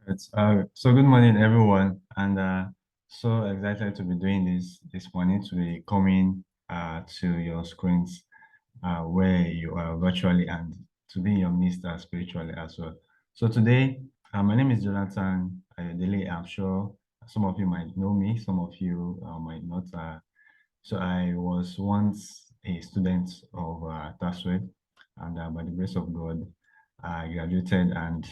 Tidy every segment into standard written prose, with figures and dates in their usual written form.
So good morning, everyone, and so excited to be doing this morning, to be coming to your screens where you are virtually and to be in your midst spiritually as well. So today, my name is Jonathan Ayodele. I'm sure some of you might know me, some of you might not. So I was once a student of TASWED, and by the grace of God, I graduated, and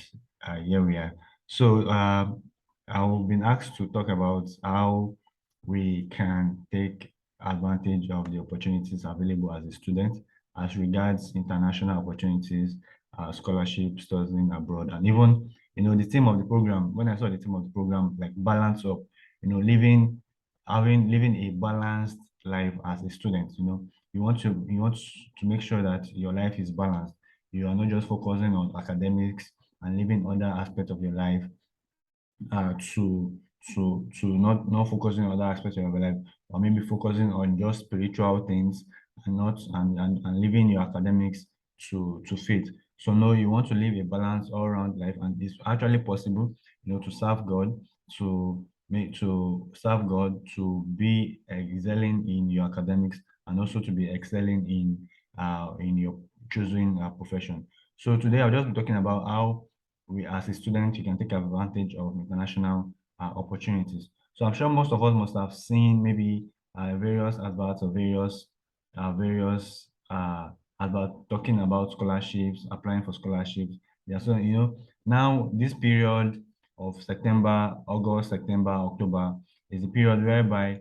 here we are. So I've been asked to talk about how we can take advantage of the opportunities available as a student as regards international opportunities, scholarship, studying abroad, and even, the theme of the program. When I saw the theme of the program, like balance up, living a balanced life as a student. You want to make sure that your life is balanced. You are not just focusing on academics and living other aspects of your life to not focusing on other aspects of your life, or maybe focusing on just spiritual things and not and leaving your academics to faith. So no, you want to live a balanced all around life, and it's actually possible, to serve God, to be excelling in your academics, and also to be excelling in your choosing profession. So today I'll just be talking about how we, as a student, you can take advantage of international opportunities. So I'm sure most of us must have seen maybe various adverts or various about talking about scholarships, applying for scholarships. Yeah, so now this period of September, August, September, October is the period whereby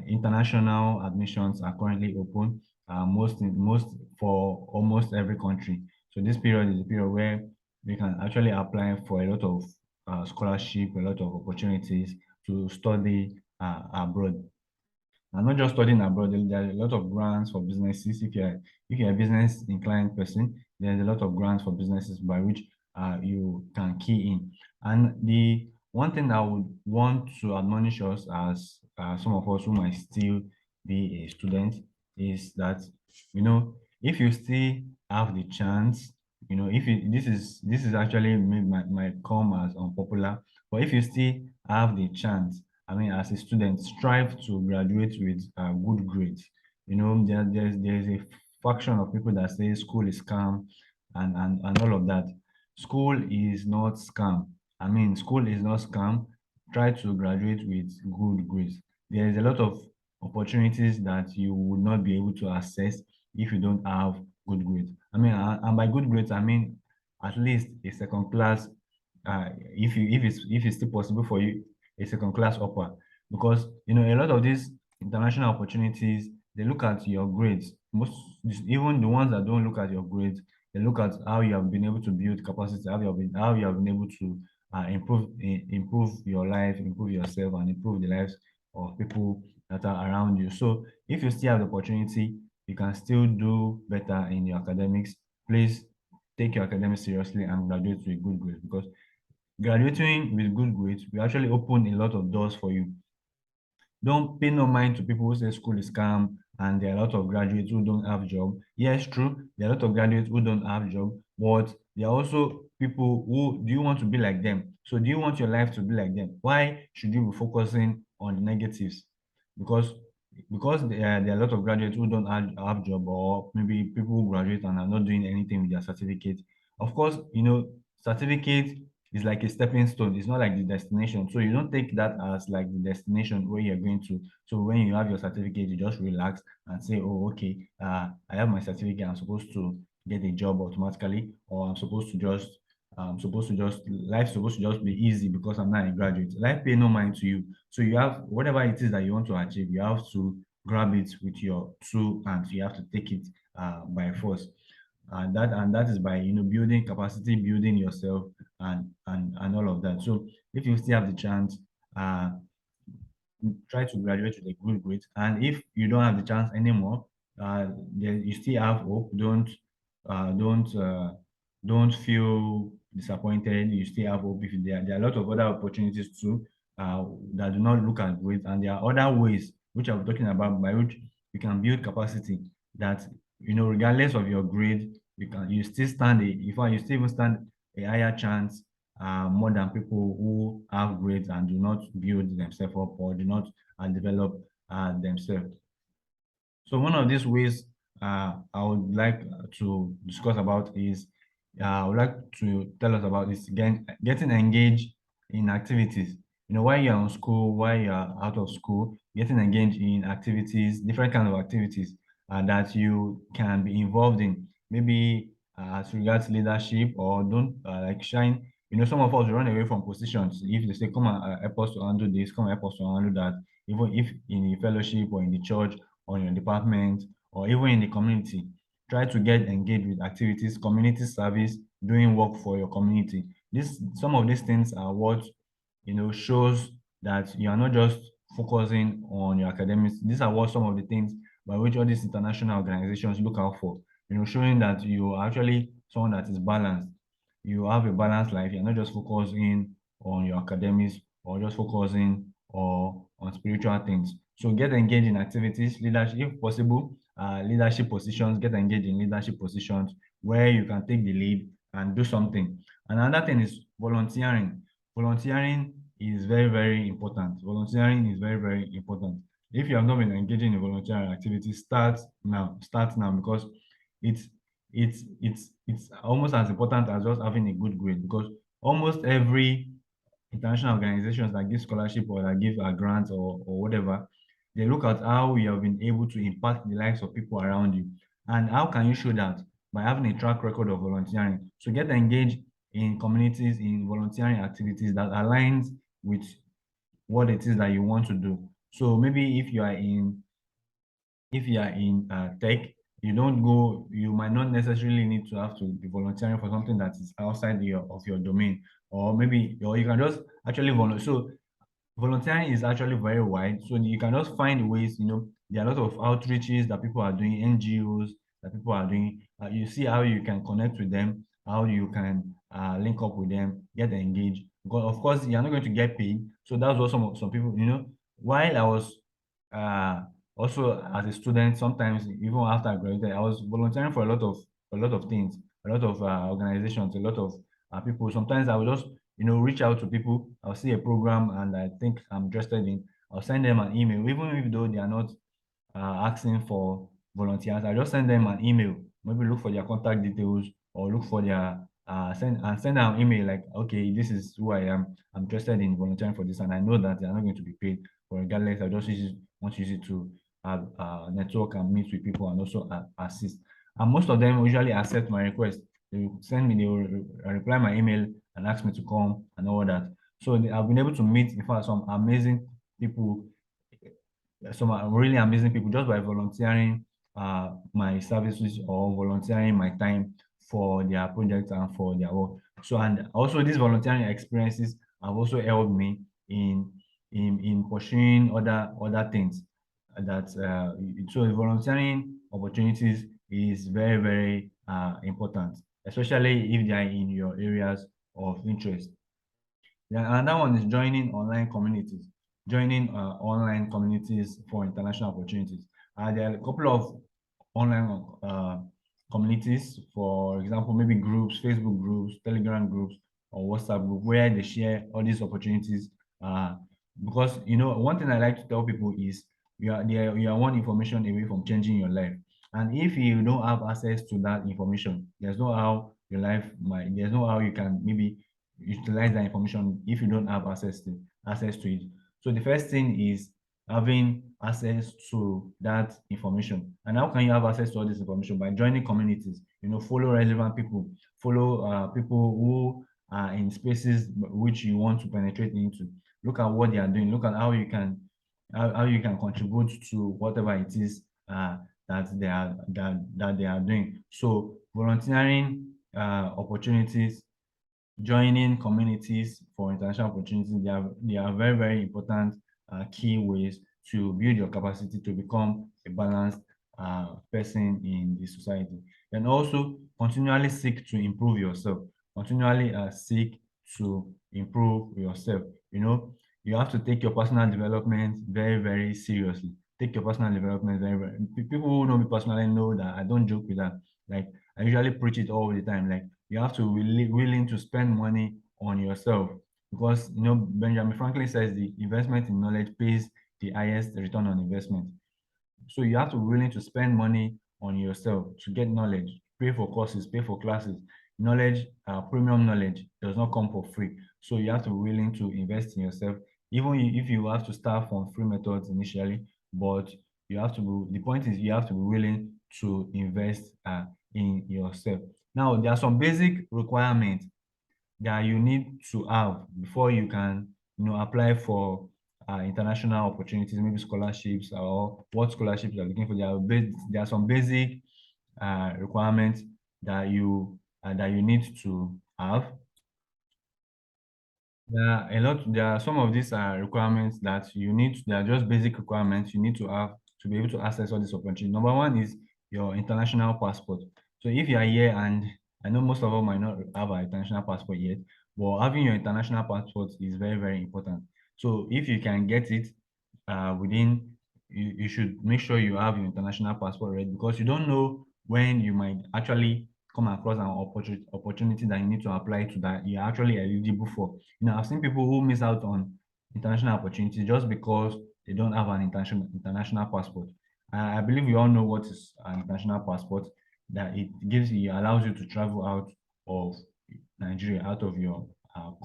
international admissions are currently open, most for almost every country. So this period is the period where you can actually apply for a lot of scholarship, a lot of opportunities to study abroad. And not just studying abroad, there are a lot of grants for businesses. If you're a business inclined person, there's a lot of grants for businesses by which you can key in. And the one thing I would want to admonish us, as some of us who might still be a student, is that, if you still have the chance, if you, this is actually might come as unpopular, but if you still have the chance, I mean, as a student, strive to graduate with good grades. There's a faction of people that say school is scam, and all of that. School is not scam. I mean, school is not scam. Try to graduate with good grades. There is a lot of opportunities that you would not be able to access if you don't have good grades. I mean, and by good grades, I mean at least a second class. If it's still possible for you, a second class upper, because a lot of these international opportunities, they look at your grades. Most, even the ones that don't look at your grades, they look at how you have been able to build capacity, how you have been able to improve your life, improve yourself, and improve the lives of people that are around you. So if you still have the opportunity, you can still do better in your academics. Please take your academics seriously and graduate with good grades, because graduating with good grades will actually open a lot of doors for you. Don't pay no mind to people who say school is scam and there are a lot of graduates who don't have job. Yes, true. There are a lot of graduates who don't have job, but there are also people who, do you want to be like them? So do you want your life to be like them? Why should you be focusing on the negatives? Because there are a lot of graduates who don't have job, or maybe people who graduate and are not doing anything with their certificate. Of course, certificate is like a stepping stone. It's not like the destination. So you don't take that as like the destination where you're going to. So when you have your certificate, you just relax and say, oh, okay, I have my certificate. I'm supposed to get a job automatically, or life's supposed to just be easy because I'm not a graduate. Life pay no mind to you. So you have whatever it is that you want to achieve, you have to grab it with your two hands. You have to take it by force. And that is by building capacity, building yourself, and all of that. So if you still have the chance, uh try to graduate with a good grade. And if you don't have the chance anymore, then you still have hope. Don't feel disappointed. You still have hope. If there are a lot of other opportunities too, that do not look at grades, and there are other ways which I'm talking about by which you can build capacity, that regardless of your grade, you still stand a in fact you still even stand a higher chance more than people who have grades and do not build themselves up or do not develop themselves. So one of these ways I would like to discuss about is I would like to tell us about is getting engaged in activities. While you're on school, while you're out of school, getting engaged in activities, different kind of activities that you can be involved in. Maybe as regards leadership or don't like shine. Some of us run away from positions. If they say, come and help us to handle this, come and help us to handle that, even if in the fellowship or in the church or in your department or even in the community. Try to get engaged with activities, community service, doing work for your community. Some of these things are what shows that you are not just focusing on your academics. These are what some of the things by which all these international organizations look out for. Showing that you are actually someone that is balanced. You have a balanced life. You're not just focusing on your academics or just focusing or on spiritual things. So get engaged in activities, leadership, if possible, leadership positions, get engaged in leadership positions where you can take the lead and do something. And another thing is volunteering. Volunteering is very, very important. Volunteering is very, very important. If you have not been engaging in volunteering activities, start now. Start now because it's it's almost as important as just having a good grade because almost every international organizations that give scholarship or that give a grant or whatever, they look at how you have been able to impact the lives of people around you. And how can you show that? By having a track record of volunteering. So get engaged in communities, in volunteering activities that aligns with what it is that you want to do. So maybe if you are in tech, you might not necessarily need to have to be volunteering for something that is outside of your domain, or you can just actually volunteer. So volunteering is actually very wide. So you can just find ways, there are a lot of outreaches that people are doing, NGOs that people are doing. You see how you can connect with them, how you can link up with them, get engaged. Because of course you're not going to get paid. So that's what some people, while I was uh also as a student, sometimes even after I graduated, I was volunteering for a lot of things, a lot of organizations, a lot of people. Sometimes I would just reach out to people. I'll see a program and I think I'm interested in. I'll send them an email, even if though they are not asking for volunteers. I just send them an email, maybe look for their contact details or look for their send them an email like, okay, this is who I am. I'm interested in volunteering for this, and I know that they are not going to be paid. But regardless, I just want to use it to network and meet with people and also assist. And most of them usually accept my request. They will reply my email and ask me to come and all that. So I've been able to meet, in fact, some amazing people, some really amazing people just by volunteering my services or volunteering my time for their projects and for their work. So and also these volunteering experiences have also helped me in pursuing other things that so volunteering opportunities is very, very important, especially if they are in your areas of interest. Then another one is joining online communities. Joining online communities for international opportunities. There are a couple of online communities, for example, maybe groups, Facebook groups, Telegram groups, or WhatsApp group, where they share all these opportunities. Because one thing I like to tell people is you are one information away from changing your life. And if you don't have access to that information, there's no how you can maybe utilize that information if you don't have access to it. So the first thing is having access to that information. And how can you have access to all this information? By joining communities, follow relevant people, follow people who are in spaces which you want to penetrate into. Look at what they are doing. Look at how you can contribute to whatever it is that they are doing. So volunteering opportunities, joining communities for international opportunities, they are very, very important key ways to build your capacity to become a balanced person in the society. And also continually seek to improve yourself. Continually seek to improve yourself. You have to take your personal development very, very seriously. Take your personal development very, very. People who know me personally know that I don't joke with that. Like I usually preach it all the time. Like you have to be willing to spend money on yourself, because Benjamin Franklin says the investment in knowledge pays the highest return on investment. So you have to be willing to spend money on yourself to get knowledge, pay for courses, pay for classes. Knowledge, premium knowledge does not come for free. So you have to be willing to invest in yourself, even if you have to start from free methods initially. But you have to be, the point is you have to be willing to invest in yourself. Now, there are some basic requirements that you need to have before you can apply for international opportunities, maybe scholarships, or what scholarships you're looking for. There are some basic requirements that you need to have. There are some of these requirements that you need. They are just basic requirements you need to have to be able to access all these opportunities. Number one is your international passport. So if you are here, and I know most of us might not have an international passport yet, but having your international passport is very, very important. So if you can get it within, you should make sure you have your international passport ready, because you don't know when you might actually come across an opportunity that you need to apply to, that you're actually eligible for. I've seen people who miss out on international opportunities just because they don't have an international passport. I believe we all know what is an international passport, that it allows you to travel out of Nigeria, out of your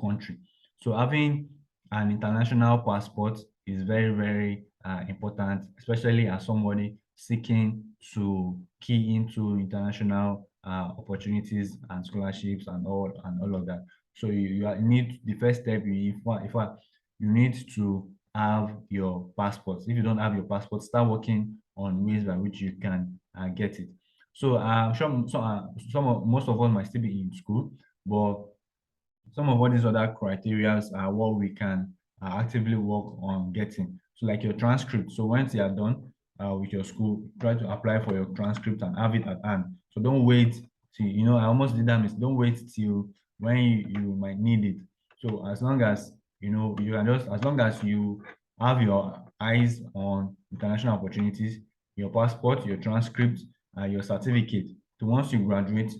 country. So having an international passport is very, very important, especially as somebody seeking to key into international opportunities and scholarships and all of that. So you need the first step. You need to have your passport. If you don't have your passport, start working on ways by which you can get it. So I'm sure most of us might still be in school, but some of all these other criteria are what we can actively work on getting. So like your transcript. So once you are done with your school, try to apply for your transcript and have it at hand. So don't wait till, I almost did that mistake. Don't wait till when you might need it. So as long as, you can just, as long as you have your eyes on international opportunities, your passport, your transcript, your certificate. So once you graduate,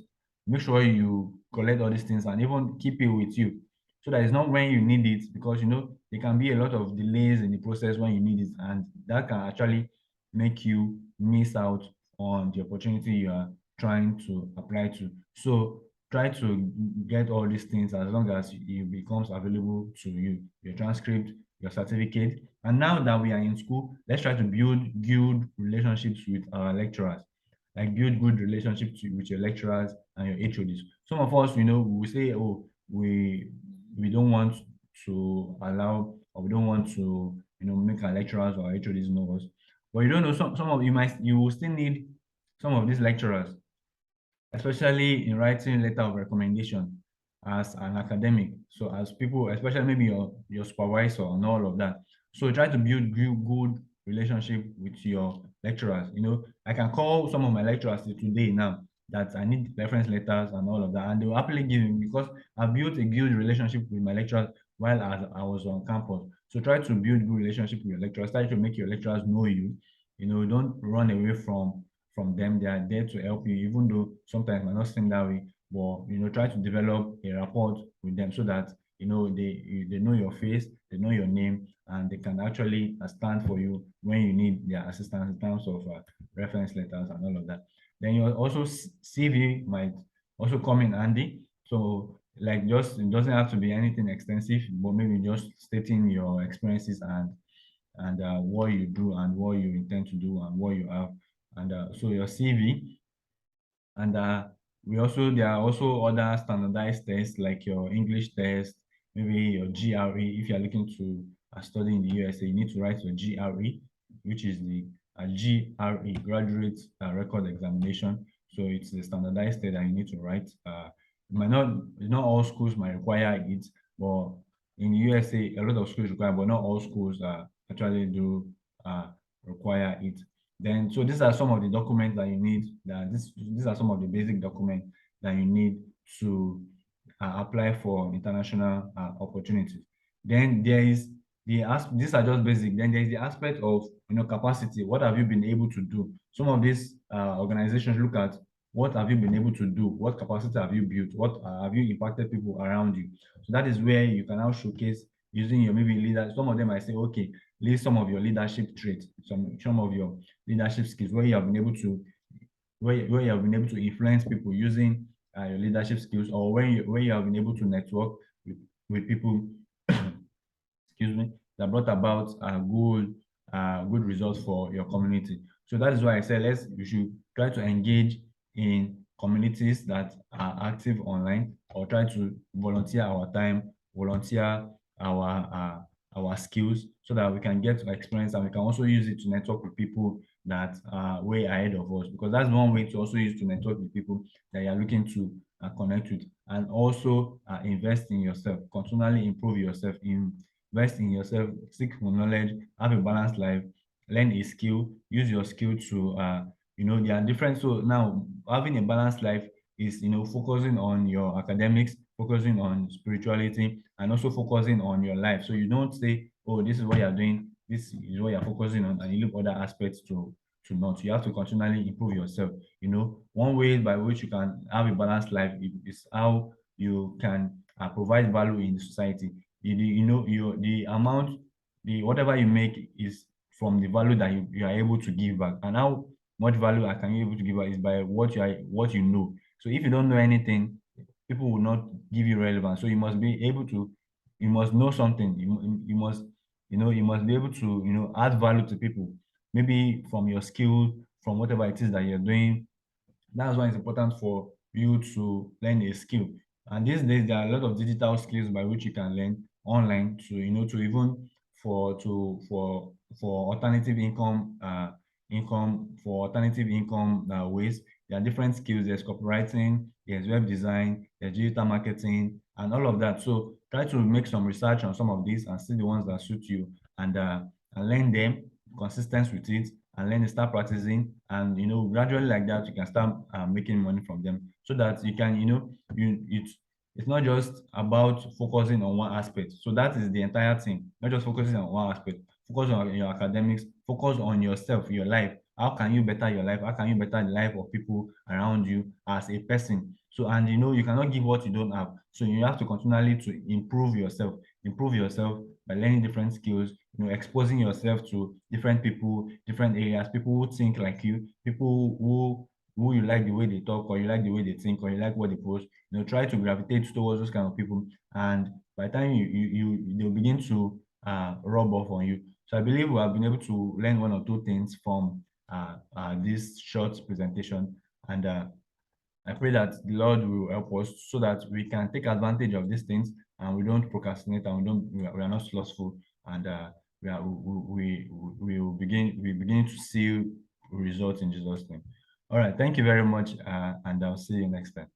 make sure you collect all these things and even keep it with you, so that it's not when you need it, because there can be a lot of delays in the process when you need it, and that can actually make you miss out on the opportunity you are trying to apply to. So try to get all these things as long as it becomes available to you, your transcript, your certificate. And now that we are in school, let's try to build good relationships with our lecturers, like build good relationships with your lecturers and your HODs. Some of us, we will say, oh, we don't want to allow, or we don't want to, make our lecturers or our HODs know us. But you don't know, some of you will still need some of these lecturers, especially in writing letter of recommendation as an academic. So as people, especially maybe your supervisor and all of that. So try to build good relationship with your lecturers. I can call some of my lecturers today now that I need reference letters and all of that, and they will happily give me, because I built a good relationship with my lecturers while I was on campus. So try to build good relationship with your lecturers. Try to make your lecturers know you. Don't run away from them. They are there to help you, even though sometimes it might not seem that way. But try to develop a rapport with them, so that they know your face, they know your name, and they can actually stand for you when you need their assistance in terms of reference letters and all of that. Then your also CV might also come in handy. So like, just it doesn't have to be anything extensive, but maybe just stating your experiences and what you do and what you intend to do and what you have. And so your CV. And there are also other standardized tests, like your English test, maybe your GRE. If you're looking to study in the USA, you need to write your GRE, which is the GRE, Graduate Record Examination. So it's the standardized test that you need to write. Not all schools might require it, but in the USA, a lot of schools require, but not all schools actually do require it. Then, so these are some of the documents that you need. These are some of the basic documents that you need to apply for international opportunities. Then there is these are just basic. Then there is the aspect of capacity. What have you been able to do? Some of these organizations look at what have you been able to do? What capacity have you built? What have you impacted people around you? So that is where you can now showcase using your maybe leader. Some of them might say, okay, list some of your leadership traits, some of your leadership skills where you have been able to where you have been able to influence people using your leadership skills, or where you have been able to network with people excuse me, that brought about good results for your community. So that is why I said you should try to engage in communities that are active online, or try to volunteer our time, volunteer our skills, so that we can get to experience, and we can also use it to network with people that are way ahead of us, because that's one way to also use to network with people that you are looking to connect with, and also invest in yourself, continually improve yourself, invest in yourself, seek for knowledge, have a balanced life, learn a skill, use your skill to there are different. So now having a balanced life is focusing on your academics, focusing on spirituality, and also focusing on your life. So you don't say, oh, this is what you're doing, this is what you're focusing on, and you leave other aspects to not. You have to continually improve yourself. One way by which you can have a balanced life is how you can provide value in the society. The amount, the whatever you make is from the value that you are able to give back. And how much value I can you able to give back is by what you know. So if you don't know anything, people will not give you relevance. So you must be able to, you must know something. You must, you must be able to, add value to people. Maybe from your skill, from whatever it is that you're doing. That's why it's important for you to learn a skill. And these days, there are a lot of digital skills by which you can learn online to, to even for alternative income, for alternative income ways. There are different skills. There's copywriting, there's web design, there's digital marketing, and all of that. So try to make some research on some of these and see the ones that suit you, and learn them, consistent with it, and learn to start practicing, and gradually like that you can start making money from them, so that you can it's not just about focusing on one aspect. So that is the entire thing, not just focusing on one aspect. Focus on your academics, focus on yourself, your life. How can you better your life? How can you better the life of people around you as a person? So, and you cannot give what you don't have, so you have to continually to improve yourself by learning different skills, exposing yourself to different people, different areas, people who think like you, people who you like the way they talk, or you like the way they think, or you like what they post. Try to gravitate towards those kind of people, and by the time they'll begin to rub off on you. So I believe we have been able to learn one or two things from this short presentation, and I pray that the Lord will help us so that we can take advantage of these things, and we don't procrastinate, and we are not slothful, and we will begin to see results in Jesus' name. All right, thank you very much, and I'll see you next time.